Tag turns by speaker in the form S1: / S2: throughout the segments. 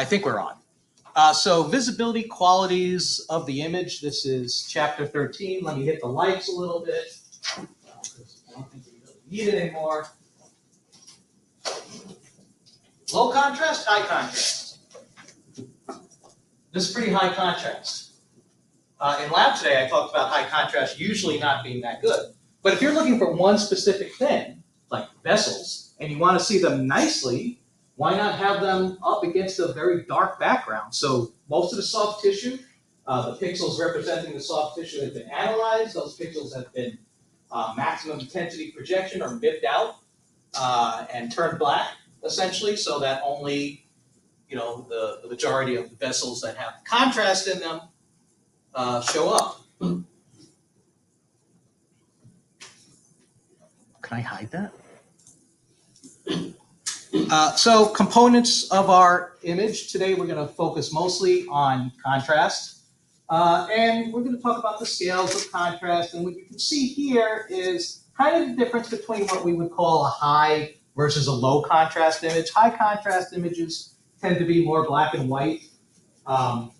S1: I think we're on. So visibility qualities of the image. This is chapter 13. Let me hit the lights a little bit. I don't think we really need it anymore. Low contrast, high contrast. This is pretty high contrast. In lab today, I talked about high contrast usually not being that good. But if you're looking for one specific thing, like vessels, and you want to see them nicely, why not have them up against a very dark background? So most of the soft tissue, the pixels representing the soft tissue have been analyzed. Those pixels have been maximum intensity projection or mipped out and turned black, essentially, so that only the majority of the vessels that have contrast in them show up. Can I hide that? So components of our image. Today we're going to focus mostly on contrast. And we're going to talk about the scales of contrast. And what you can see here is kind of the difference between what we would call a high versus a low contrast image. High contrast images tend to be more black and white.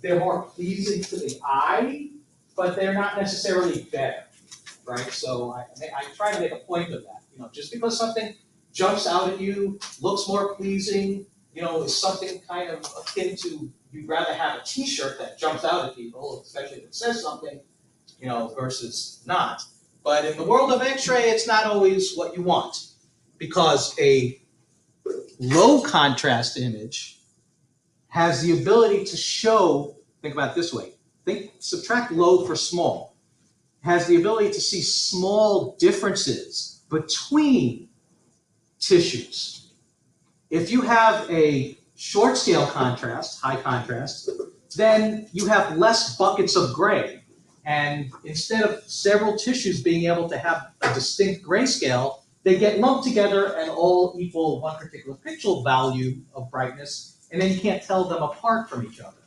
S1: They're more pleasing to the eye, but they're not necessarily better, right? So I try to make a point of that. Just because something jumps out at you, looks more pleasing, is something kind of akin to, you'd rather have a t-shirt that jumps out at people, especially if it says something, versus not. But in the world of X-ray, it's not always what you want, because a low contrast image has the ability to show, think about it this way, subtract low for small, has the ability to see small differences between tissues. If you have a short scale contrast, high contrast, then you have less buckets of gray. And instead of several tissues being able to have a distinct grayscale, they get lumped together and all equal one particular pixel value of brightness, and then you can't tell them apart from each other.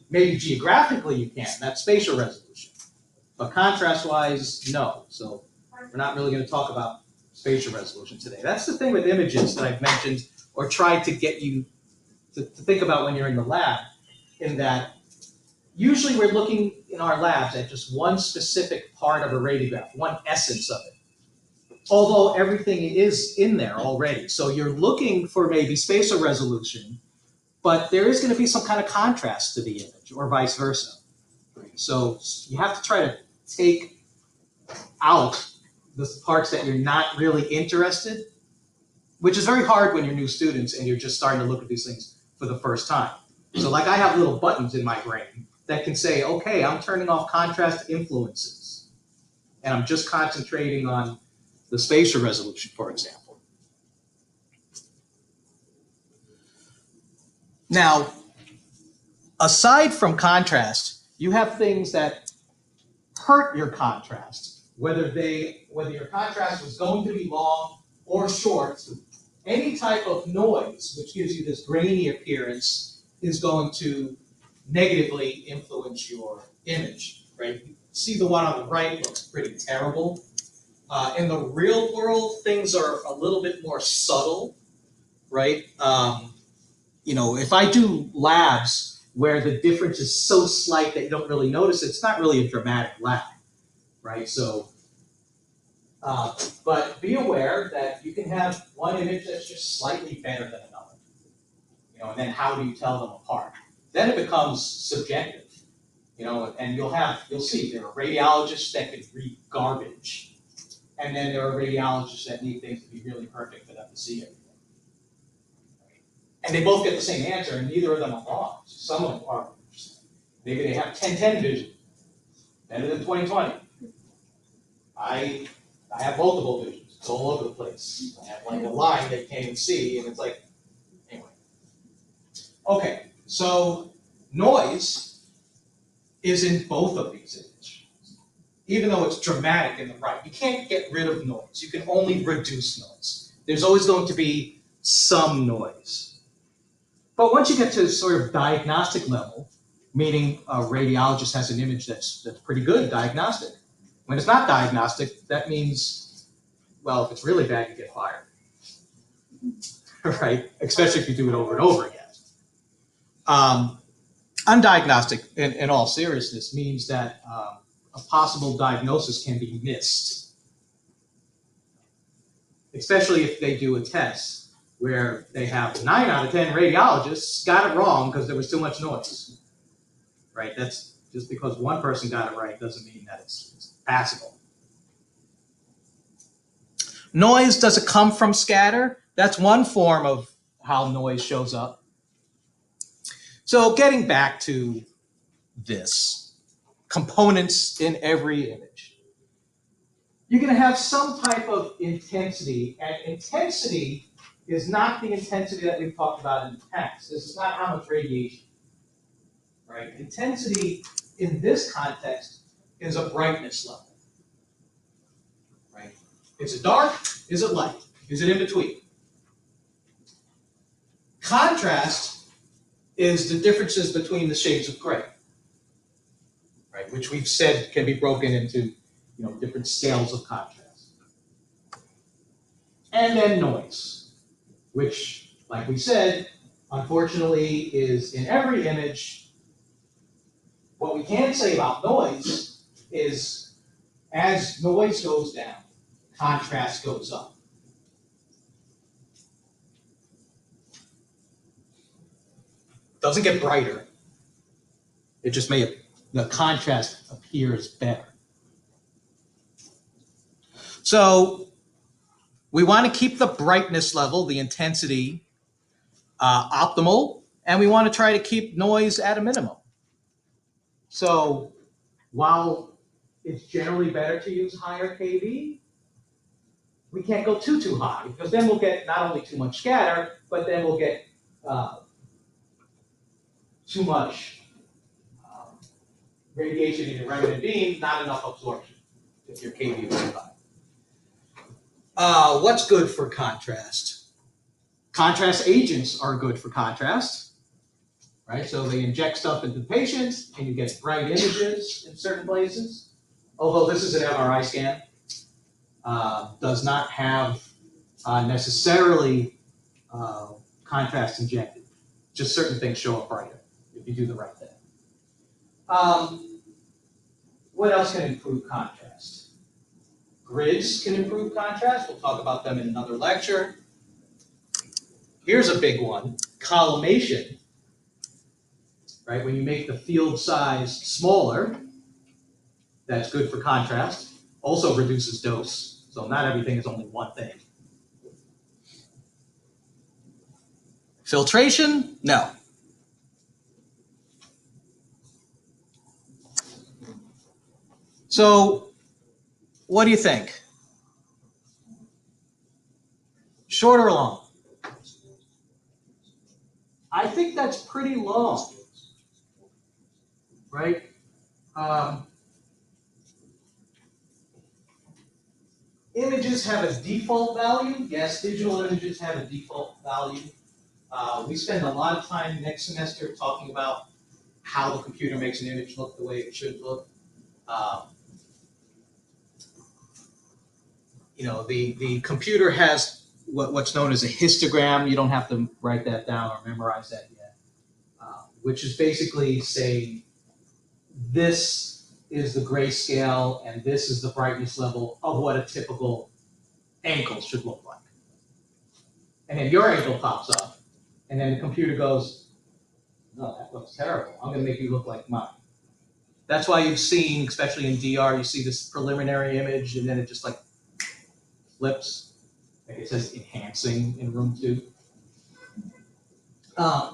S1: Maybe geographically you can, that's spatial resolution. But contrast-wise, no. So we're not really going to talk about spatial resolution today. That's the thing with images that I've mentioned or tried to get you to think about when you're in the lab, in that usually we're looking in our labs at just one specific part of a radiograph, one essence of it, although everything is in there already. So you're looking for maybe spatial resolution, but there is going to be some kind of contrast to the image or vice versa. So you have to try to take out the parts that you're not really interested, which is very hard when you're new students and you're just starting to look at these things for the first time. So like I have little buttons in my brain that can say, okay, I'm turning off contrast influences, and I'm just concentrating on the spatial resolution, for example. Now, aside from contrast, you have things that hurt your contrast. Whether your contrast was going to be long or short, any type of noise which gives you this grainy appearance is going to negatively influence your image, right? See the one on the right looks pretty terrible. In the real world, things are a little bit more subtle, right? If I do labs where the difference is so slight that you don't really notice it, it's not really a dramatic lab. Right, so, but be aware that you can have one image that's just slightly better than another, and then how do you tell them apart? Then it becomes subjective, and you'll see there are radiologists that can read garbage, and then there are radiologists that need things to be really perfect for them to see everything. And they both get the same answer, and neither of them are wrong. Some of them are interesting. Maybe they have 10/10 vision, better than 20/20. I have multiple visions. It's all over the place. I have like a line that you can't even see, and it's like, anyway. Okay, so noise is in both of these images. Even though it's dramatic in the right, you can't get rid of noise. You can only reduce noise. There's always going to be some noise. But once you get to sort of diagnostic level, meaning a radiologist has an image that's pretty good diagnostic. When it's not diagnostic, that means, well, if it's really bad, you get fired, right? Especially if you do it over and over again. Undiagnostic, in all seriousness, means that a possible diagnosis can be missed, especially if they do a test where they have 9 out of 10 radiologists got it wrong because there was too much noise, right? That's just because one person got it right doesn't mean that it's passable. Noise, does it come from scatter? That's one form of how noise shows up. So getting back to this, components in every image. You're going to have some type of intensity, and intensity is not the intensity that we've talked about in the past. This is not how much radiation, right? Intensity in this context is a brightness level, right? Is it dark? Is it light? Is it in between? Contrast is the differences between the shades of gray, right? Which we've said can be broken into, different scales of contrast. And then noise, which, like we said, unfortunately is in every image. What we can say about noise is as noise goes down, contrast goes up. Doesn't get brighter. It just the contrast appears better. So we want to keep the brightness level, the intensity, optimal, and we want to try to keep noise at a minimum. So while it's generally better to use higher kV, we can't go too high, because then we'll get not only too much scatter, but then we'll get too much radiation in your remnant beam, not enough absorption if your kV is too high. What's good for contrast? Contrast agents are good for contrast, right? So they inject stuff into the patient, and you get bright images in certain places. Although this is an MRI scan, does not have necessarily contrast injected. Just certain things show up brighter if you do the right thing. What else can improve contrast? Grids can improve contrast. We'll talk about them in another lecture. Here's a big one, collimation, right? When you make the field size smaller, that's good for contrast. Also reduces dose, so not everything is only one thing. Filtration? No. So what do you think? Short or long? I think that's pretty long, right? Images have a default value. Yes, digital images have a default value. We spend a lot of time next semester talking about how the computer makes an image look the way it should look. The computer has what's known as a histogram. You don't have to write that down or memorize that yet, which is basically saying this is the grayscale and this is the brightness level of what a typical ankle should look like. And then your ankle pops up, and then the computer goes, no, that looks terrible. I'm going to make you look like mine. That's why you've seen, especially in DR, you see this preliminary image, and then it just like flips. Like it says enhancing in room 2.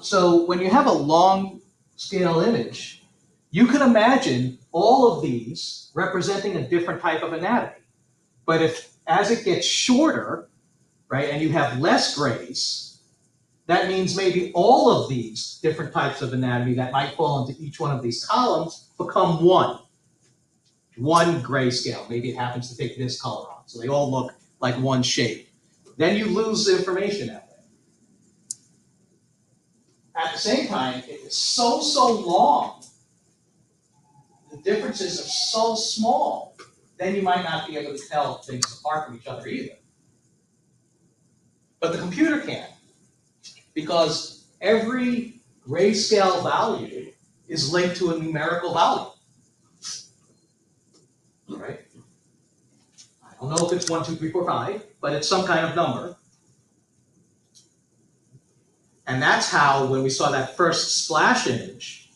S1: So when you have a long scale image, you can imagine all of these representing a different type of anatomy. But as it gets shorter, right, and you have less grays, that means maybe all of these different types of anatomy that might fall into each one of these columns become one grayscale. Maybe it happens to take this color on, so they all look like one shape. Then you lose the information that way. At the same time, if it's so long, the differences are so small, then you might not be able to tell things apart from each other either. But the computer can, because every grayscale value is linked to a numerical value, right? I don't know if it's 1, 2, 3, 4, 5, but it's some kind of number. And that's how, when we saw that first splash image,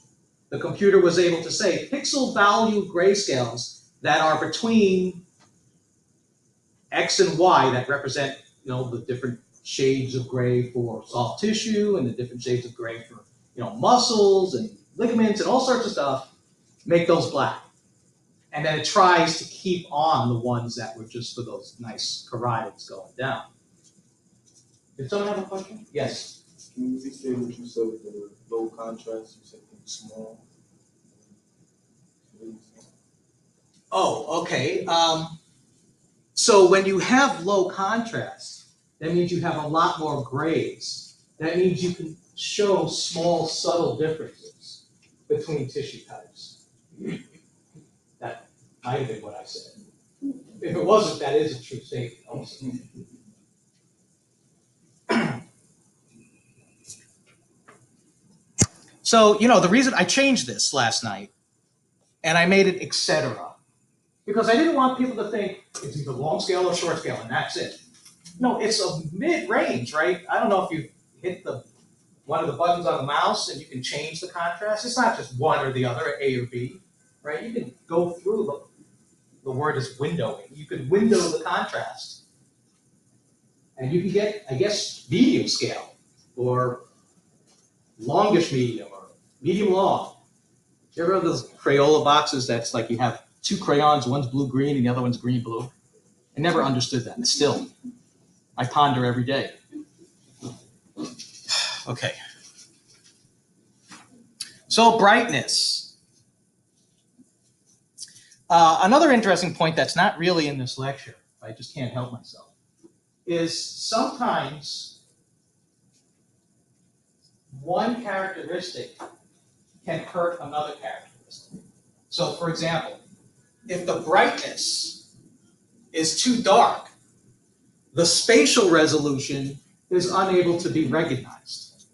S1: the computer was able to say pixel value grayscales that are between X and Y that represent, the different shades of gray for soft tissue and the different shades of gray for, muscles and ligaments and all sorts of stuff, make those black. And then it tries to keep on the ones that were just for those nice carotids going down. Did someone have a question? Yes.
S2: Can you restate what you said with the low contrast? You said it's small.
S1: Oh, okay. So when you have low contrast, that means you have a lot more grays. That means you can show small, subtle differences between tissue types. That might have been what I said. If it wasn't, that is a true statement also. So, the reason I changed this last night, and I made it etc., because I didn't want people to think it's either long scale or short scale, and that's it. No, it's a mid-range, right? I don't know if you hit one of the buttons on the mouse and you can change the contrast. It's not just one or the other, A or B, right? You can go through the word is windowing. You can window the contrast. And you can get, I guess, medium scale or longish medium or medium long. You ever have those Crayola boxes that's like you have 2 crayons, one's blue-green and the other one's green-blue? I never understood that. Still, I ponder every day. Okay. So brightness. Another interesting point that's not really in this lecture, I just can't help myself, is sometimes one characteristic can hurt another characteristic. So for example, if the brightness is too dark, the spatial resolution is unable to be recognized.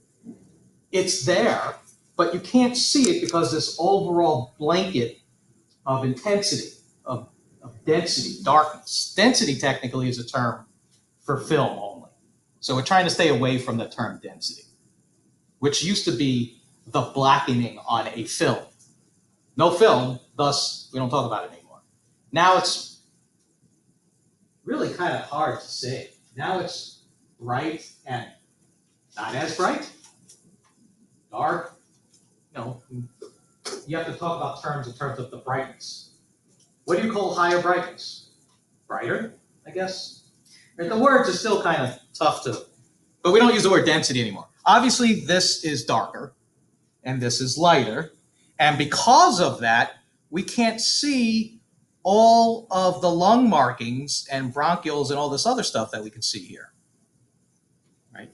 S1: It's there, but you can't see it because this overall blanket of intensity, of density, darkness. Density technically is a term for film only. So we're trying to stay away from the term density, which used to be the blackening on a film. No film, thus we don't talk about it anymore. Now it's really kind of hard to say. Now it's bright and not as bright, dark. You have to talk about terms in terms of the brightness. What do you call higher brightness? Brighter, I guess. The words are still kind of tough to, but we don't use the word density anymore. Obviously, this is darker and this is lighter. And because of that, we can't see all of the lung markings and bronchioles and all this other stuff that we can see here. Right?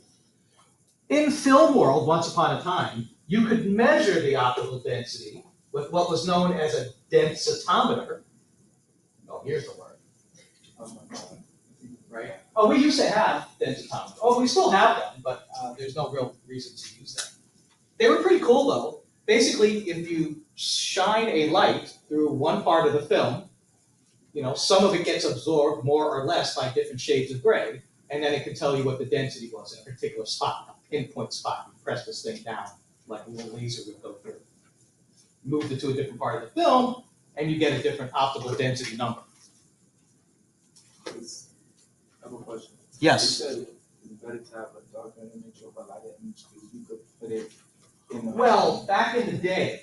S1: In film world, once upon a time, you could measure the optical density with what was known as a densitometer. Oh, here's the word. Right? Oh, we used to have densitometers. Oh, we still have them, but there's no real reason to use them. They were pretty cool, though. Basically, if you shine a light through one part of the film, some of it gets absorbed more or less by different shades of gray, and then it can tell you what the density was in a particular spot, a pinpoint spot. You press this thing down like a little laser would go through. Move it to a different part of the film, and you get a different optical density number.
S2: I have a question.
S1: Yes?
S2: You said it's better to have a darker image or a lighter image because you could put it in the...
S1: Well, back in the day,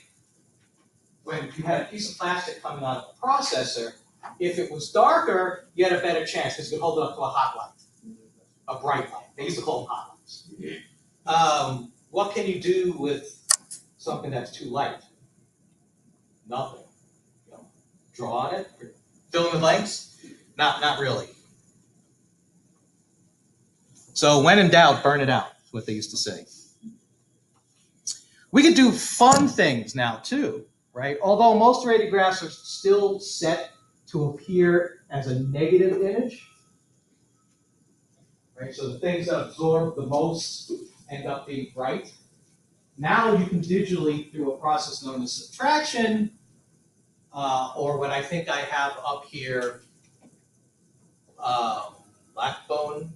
S1: when you had a piece of plastic coming out of a processor, if it was darker, you had a better chance because you could hold it up to a hot light, a bright light. They used to call them hot lights. What can you do with something that's too light? Nothing. Draw on it, fill in the blanks? Not really. So when in doubt, burn it out, is what they used to say. We could do fun things now too, right? Although most radiographs are still set to appear as a negative image, right? So the things that absorb the most end up being bright. Now you can digitally, through a process known as subtraction, or what I think I have up here, black bone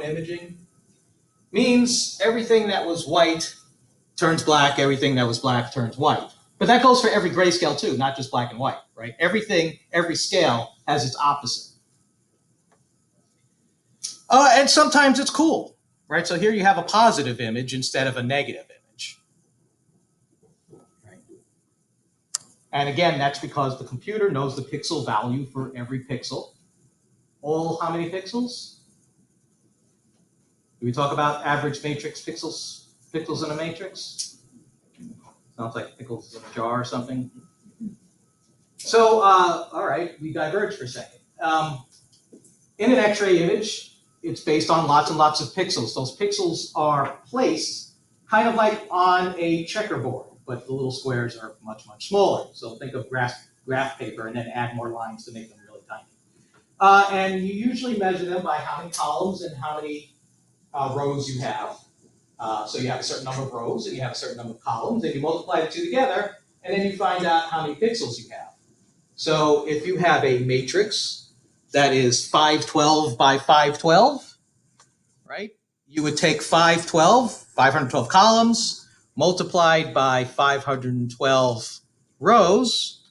S1: imaging, means everything that was white turns black, everything that was black turns white. But that goes for every grayscale too, not just black and white, right? Everything, every scale has its opposite. And sometimes it's cool, right? So here you have a positive image instead of a negative image. Right? And again, that's because the computer knows the pixel value for every pixel. All how many pixels? Do we talk about average matrix pixels in a matrix? Sounds like pickles in a jar or something. So, all right, we diverge for a second. In an X-ray image, it's based on lots and lots of pixels. Those pixels are placed kind of like on a checkerboard, but the little squares are much, much smaller. So think of graph paper and then add more lines to make them really tiny. And you usually measure them by how many columns and how many rows you have. So you have a certain number of rows and you have a certain number of columns, and you multiply the two together, and then you find out how many pixels you have. So if you have a matrix that is 512 by 512, right? You would take 512 columns, multiplied by 512 rows,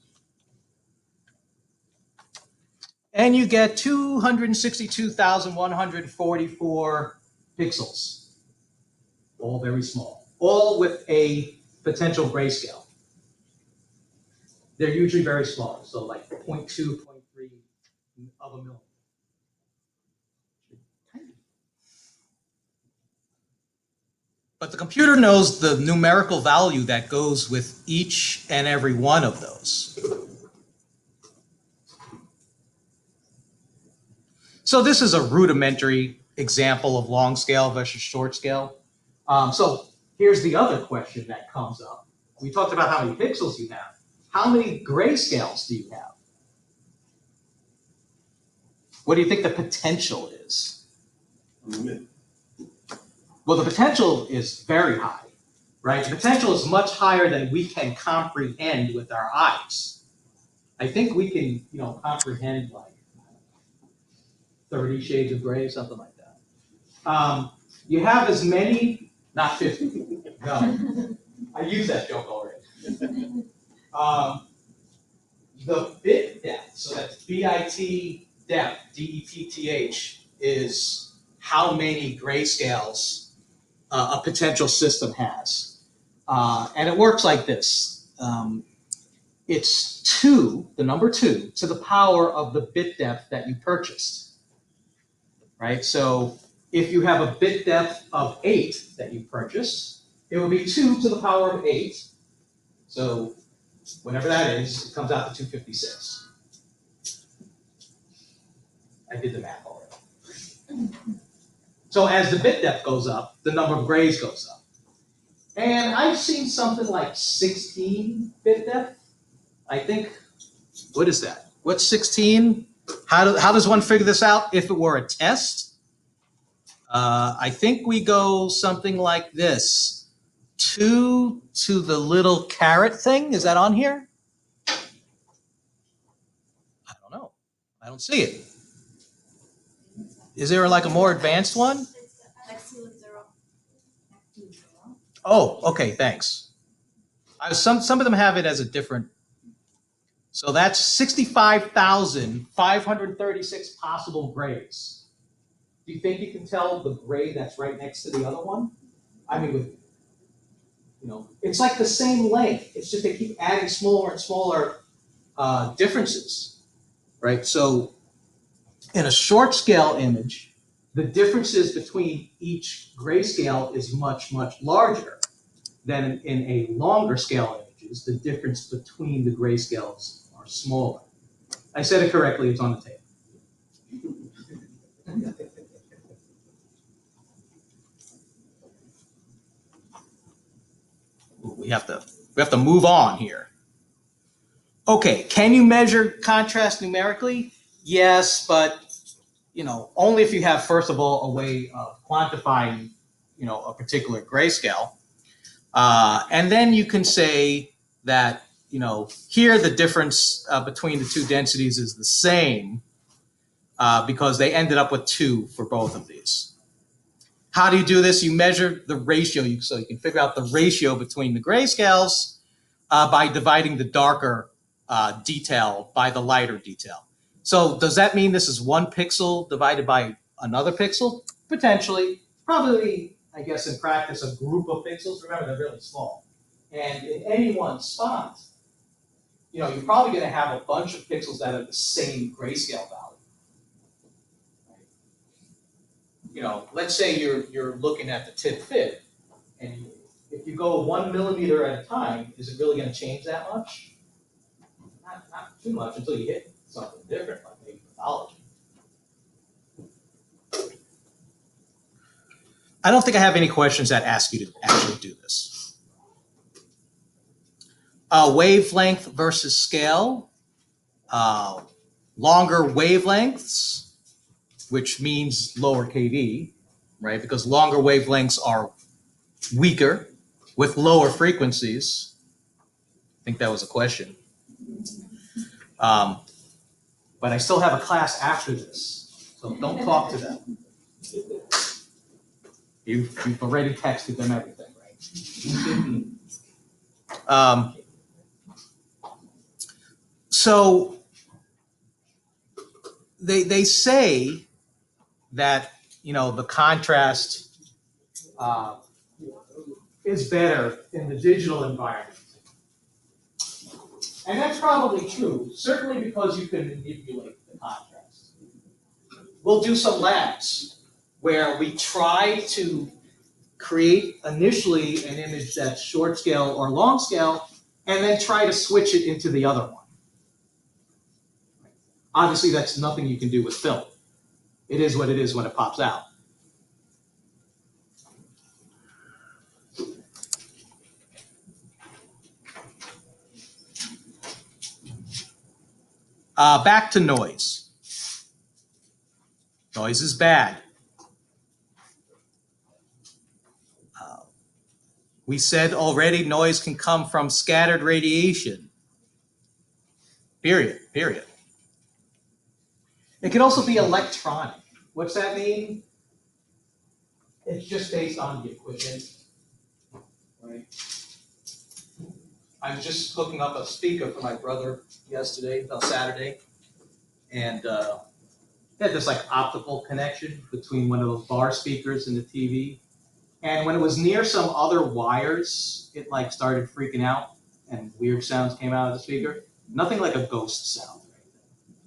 S1: and you get 262,144 pixels, all very small, all with a potential grayscale. They're usually very small, so like 0.2, 0.3 of a millimeter. But the computer knows the numerical value that goes with each and every one of those. So this is a rudimentary example of long scale versus short scale. So here's the other question that comes up. We talked about how many pixels you have. How many grayscales do you have? What do you think the potential is? Well, the potential is very high, right? The potential is much higher than we can comprehend with our eyes. I think we can, comprehend like 30 shades of gray, something like that. You have as many, not 50. No, I used that joke already. The bit depth, so that's bit depth, D-E-P-T-H, is how many grayscales a potential system has. And it works like this. It's 2, the number 2, to the power of the bit depth that you purchased, right? So if you have a bit depth of 8 that you purchased, it would be 2 to the power of 8. So whatever that is, it comes out to 256. I did the math already. So as the bit depth goes up, the number of grays goes up. And I've seen something like 16 bit depth. I think, what is that? What's 16? How does one figure this out if it were a test? I think we go something like this. 2 to the little caret thing. Is that on here? I don't know. I don't see it. Is there like a more advanced one? Oh, okay, thanks. Some of them have it as a different. So that's 65,536 possible grays. Do you think you can tell the gray that's right next to the other one? I mean, it's like the same length. It's just they keep adding smaller and smaller differences, right? So in a short scale image, the differences between each grayscale is much, much larger than in a longer scale images. The difference between the grayscales are smaller. I said it correctly, it's on the tape. We have to move on here. Okay, can you measure contrast numerically? Yes, but only if you have, first of all, a way of quantifying, a particular grayscale. And then you can say that, here the difference between the two densities is the same because they ended up with 2 for both of these. How do you do this? You measure the ratio, so you can figure out the ratio between the grayscales by dividing the darker detail by the lighter detail. So does that mean this is 1 pixel divided by another pixel? Potentially. Probably, I guess in practice, a group of pixels. Remember, they're really small. And in any one spot, you're probably going to have a bunch of pixels that are the same grayscale value. Let's say you're looking at the tip fit, and if you go 1 millimeter at a time, is it really going to change that much? Not too much until you hit something different, like maybe pathology. I don't think I have any questions that ask you to actually do this. Wavelength versus scale. Longer wavelengths, which means lower KV, right? Because longer wavelengths are weaker with lower frequencies. I think that was a question. But I still have a class after this, so don't talk to them. You've already texted them everything, right? So they say that the contrast is better in the digital environment. And that's probably true, certainly because you can manipulate the contrast. We'll do some labs where we try to create initially an image that's short scale or long scale, and then try to switch it into the other one. Obviously, that's nothing you can do with film. It is what it is when it pops out. Back to noise. Noise is bad. We said already noise can come from scattered radiation. Period. It can also be electronic. What's that mean? It's just based on the equipment, right? I was just hooking up a speaker for my brother Saturday, and they had this like optical connection between one of those bar speakers and the TV. And when it was near some other wires, it like started freaking out and weird sounds came out of the speaker. Nothing like a ghost sound,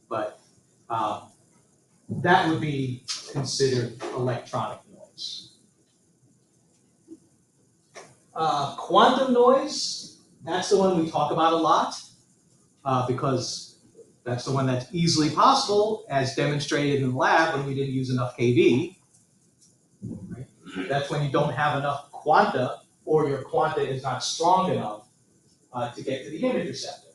S1: but that would be considered electronic noise. Quantum noise, that's the one we talk about a lot because that's the one that's easily possible, as demonstrated in the lab when we didn't use enough KV. Right? That's when you don't have enough quanta, or your quanta is not strong enough to get to the image receptor.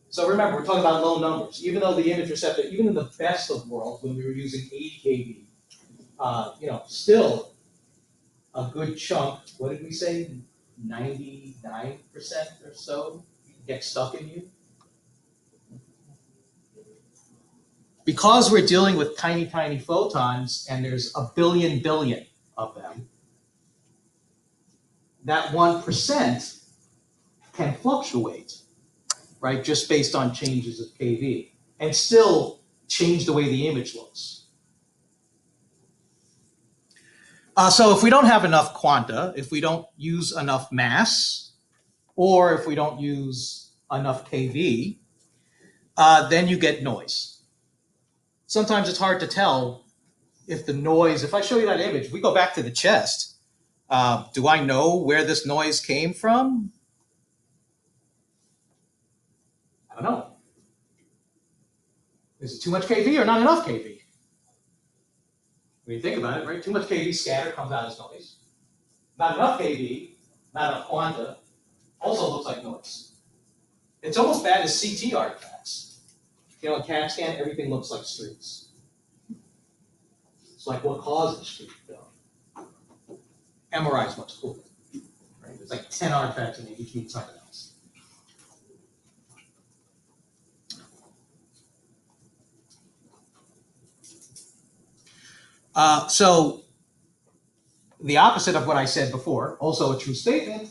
S1: So remember, we're talking about low numbers. Even though the image receptor, even in the best of worlds, when we were using 80 kV, still a good chunk, what did we say, 99% or so get stuck in you? Because we're dealing with tiny, tiny photons, and there's a billion of them, that 1% can fluctuate, right, just based on changes of KV, and still change the way the image looks. So if we don't have enough quanta, if we don't use enough mass, or if we don't use enough KV, then you get noise. Sometimes it's hard to tell if the noise, if I show you that image, we go back to the chest, do I know where this noise came from? I don't know. Is it too much KV or not enough KV? When you think about it, right? Too much KV scatter comes out as noise. Not enough KV, not enough quanta, also looks like noise. It's almost bad as CT artifacts. In CAT scan, everything looks like streaks. It's like what causes streak though? MRI is much cooler. Right? There's like 10 artifacts and they each mean something else. So the opposite of what I said before, also a true statement,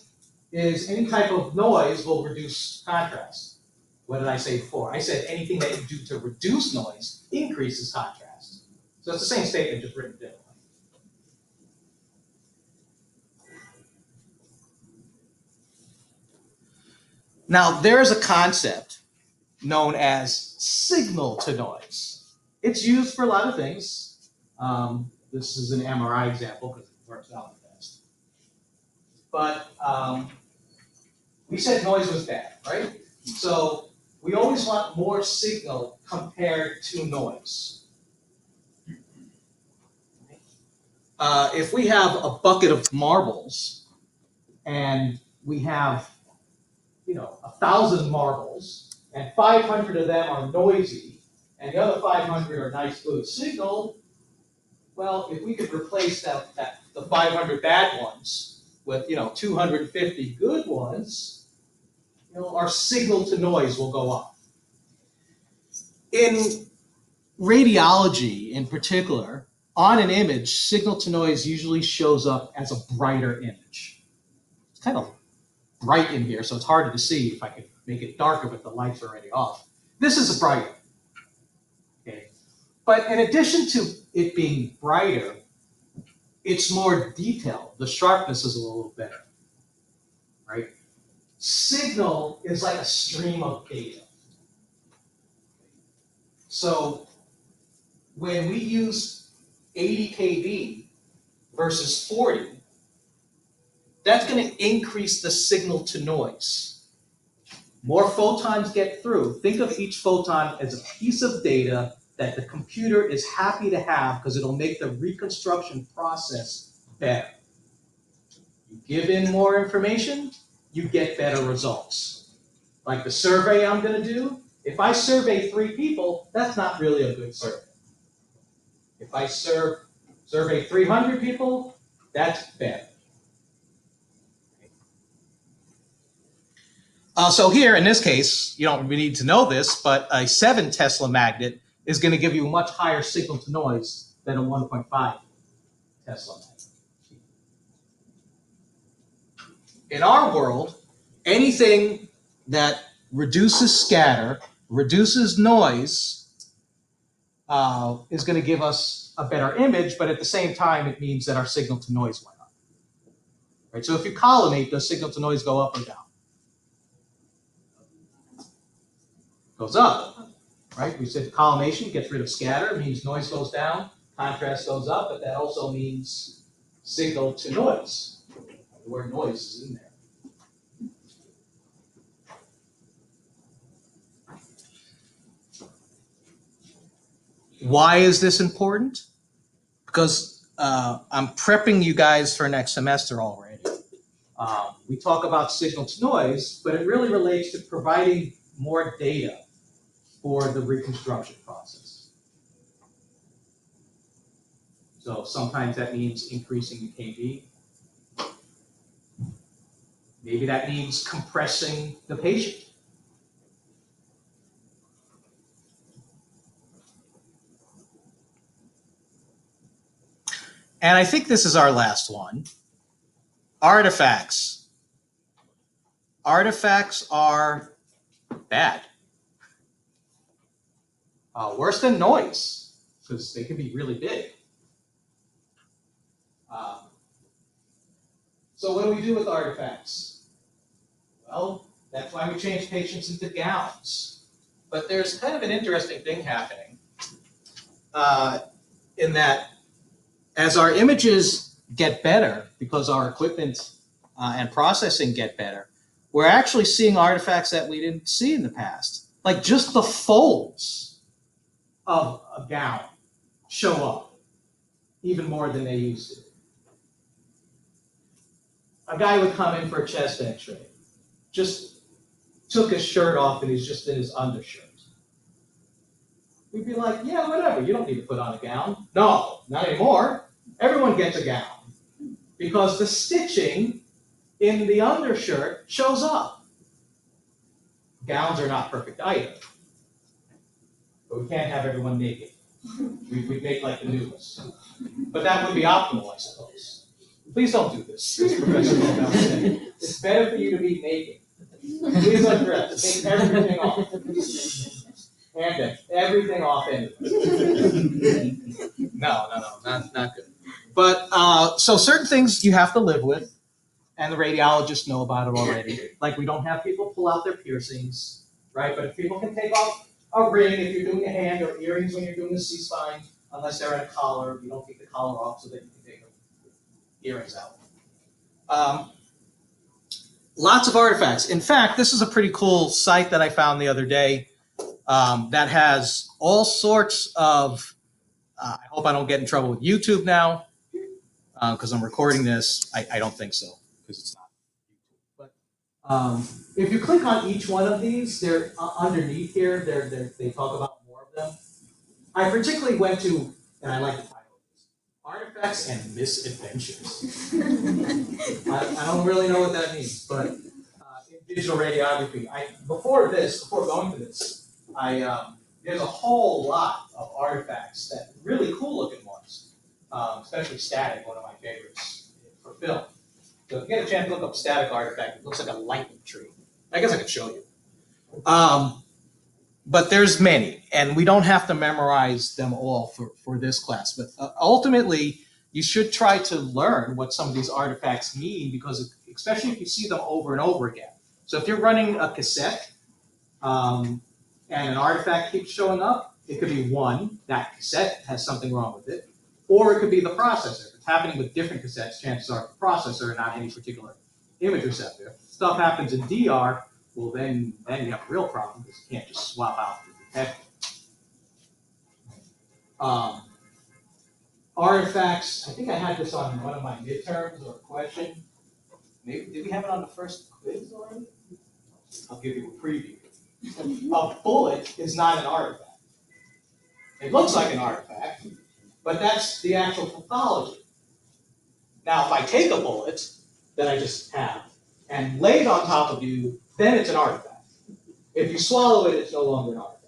S1: is any type of noise will reduce contrast. What did I say before? I said anything that you do to reduce noise increases contrast. So it's the same statement, just written differently. Now, there's a concept known as signal to noise. It's used for a lot of things. This is an MRI example because it works out the best. But we said noise was bad, right? So we always want more signal compared to noise. If we have a bucket of marbles and we have, 1,000 marbles and 500 of them are noisy and the other 500 are nice, good signal, well, if we could replace the 500 bad ones with, 250 good ones, our signal to noise will go up. In radiology in particular, on an image, signal to noise usually shows up as a brighter image. It's kind of bright in here, so it's harder to see. If I could make it darker, but the lights are already off. This is a brighter. Okay. But in addition to it being brighter, it's more detailed. The sharpness is a little better, right? Signal is like a stream of data. So when we use 80 kV versus 40, that's going to increase the signal to noise. More photons get through. Think of each photon as a piece of data that the computer is happy to have because it'll make the reconstruction process better. You give in more information, you get better results. Like the survey I'm going to do, if I survey 3 people, that's not really a good survey. If I survey 300 people, that's better. So here, in this case, you don't really need to know this, but a 7 Tesla magnet is going to give you a much higher signal to noise than a 1.5 Tesla magnet. In our world, anything that reduces scatter, reduces noise, is going to give us a better image, but at the same time, it means that our signal to noise went up. Right? So if you collimate, does signal to noise go up or down? Goes up, right? We said collimation gets rid of scatter, means noise goes down, contrast goes up, but that also means signal to noise. The word noise is in there. Why is this important? Because I'm prepping you guys for next semester already. We talk about signal to noise, but it really relates to providing more data for the reconstruction process. So sometimes that means increasing the kV. Maybe that means compressing the patient. And I think this is our last one. Artifacts. Artifacts are bad. Worse than noise, because they can be really big. So what do we do with artifacts? Well, that's why we change patients into gowns. But there's kind of an interesting thing happening in that as our images get better, because our equipment and processing get better, we're actually seeing artifacts that we didn't see in the past. Like just the folds of a gown show up even more than they used to. A guy would come in for a chest x-ray, just took his shirt off and he's just in his undershirt. We'd be like, yeah, whatever, you don't need to put on a gown. No, not anymore. Everyone gets a gown because the stitching in the undershirt shows up. Gowns are not perfect either, but we can't have everyone naked. We'd make like the news. But that would be optimal, I suppose. Please don't do this, as Professor Lobel said. It's better for you to be naked. Please undress. Take everything off. And then everything off anyway. No, not good. But so certain things you have to live with, and the radiologists know about it already. Like we don't have people pull out their piercings, right? But if people can take off a ring if you're doing a hand, or earrings when you're doing the C-spine, unless they're at a collar, you don't take the collar off so that you can take the earrings out. Lots of artifacts. In fact, this is a pretty cool site that I found the other day that has all sorts of, I hope I don't get in trouble with YouTube now because I'm recording this. I don't think so because it's not YouTube. But if you click on each one of these, they're underneath here. They talk about more of them. I particularly went to, and I like the title, Artifacts and Misadventures. I don't really know what that means, but in digital radiography, before going to this, there's a whole lot of artifacts that really cool looking ones, especially static, one of my favorites for film. So if you get a chance to look up static artifact, it looks like a lightning tree. I guess I could show you. But there's many, and we don't have to memorize them all for this class. But ultimately, you should try to learn what some of these artifacts mean, because especially if you see them over and over again. So if you're running a cassette and an artifact keeps showing up, it could be one, that cassette has something wrong with it, or it could be the processor. If it's happening with different cassettes, chances are the processor and not any particular image receptor. If stuff happens in DR, well, then you have a real problem because you can't just swap out the detector. Artifacts, I think I had this on one of my midterms or a question. Maybe, did we have it on the first quiz already? I'll give you a preview. A bullet is not an artifact. It looks like an artifact, but that's the actual pathology. Now, if I take a bullet that I just have and lay it on top of you, then it's an artifact. If you swallow it, it's no longer an artifact.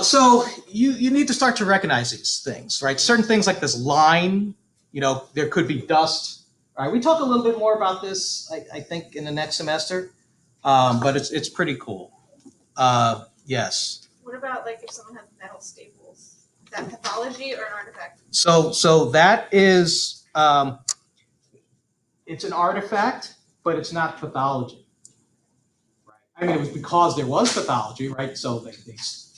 S1: So you need to start to recognize these things, right? Certain things like this line, there could be dust. All right, we talk a little bit more about this, I think, in the next semester, but it's pretty cool. Yes.
S3: What about like if someone has metal staples? Is that pathology or an artifact?
S1: So that is, it's an artifact, but it's not pathology. Right? I mean, it was because there was pathology, right? So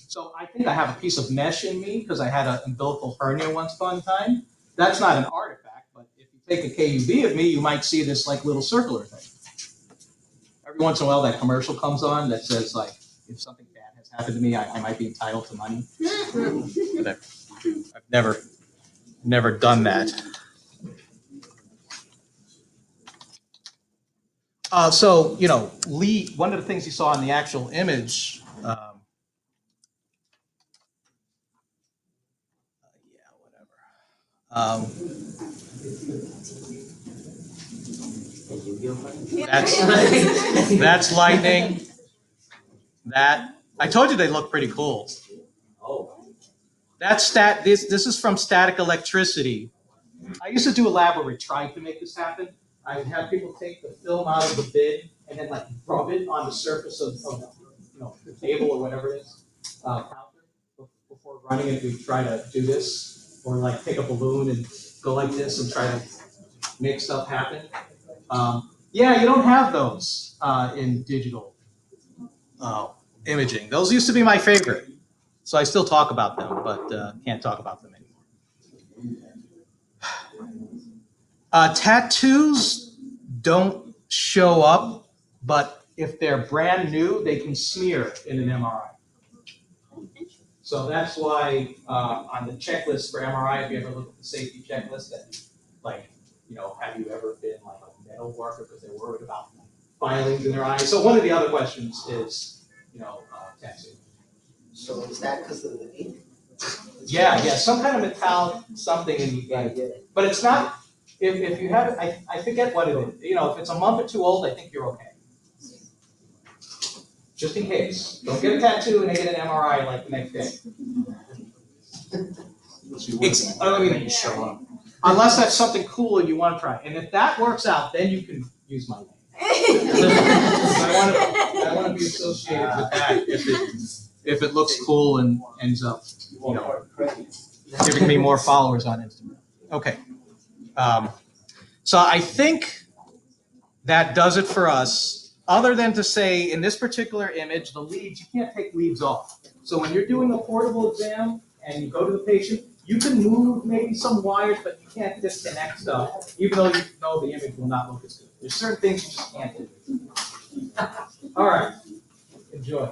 S1: so I think I have a piece of mesh in me because I had an umbilical hernia once upon a time. That's not an artifact, but if you take a KUV of me, you might see this like little circular thing. Every once in a while, that commercial comes on that says like, if something bad has happened to me, I might be entitled to money. But I've never done that. So, Lee, one of the things you saw in the actual image, that's lightning. I told you they look pretty cool. That's this is from static electricity. I used to do a lab where we tried to make this happen. I would have people take the film out of the bin and then like rub it on the surface of the table or whatever it is, counter. Before running it, we try to do this, or like take a balloon and go like this and try to make stuff happen. Yeah, you don't have those in digital imaging. Those used to be my favorite. So I still talk about them, but can't talk about them anymore. Tattoos don't show up, but if they're brand new, they can smear in an MRI. So that's why on the checklist for MRI, if you ever look at the safety checklist, that have you ever been like a metal worker because they're worried about filings in their eyes? So one of the other questions is, tattoo.
S4: So is that because of the ink?
S1: Yeah, some kind of metallic something in the ink. But it's not If you have, I forget what it is, you know, if it's a month or two old, I think you're okay. Just in case, don't get a tattoo and they get an MRI like the next day. I mean, unless that's something cool and you want to try, and if that works out, then you can use my name. I want to be associated with that if it looks cool and ends up, you know, giving me more followers on Instagram. Okay. So I think that does it for us, other than to say in this particular image, the leads, you can't take leads off. So when you're doing a portable exam and you go to the patient, you can move maybe some wires, but you can't disconnect stuff, even though you know the image will not look as good. There's certain things you just can't do. All right, enjoy.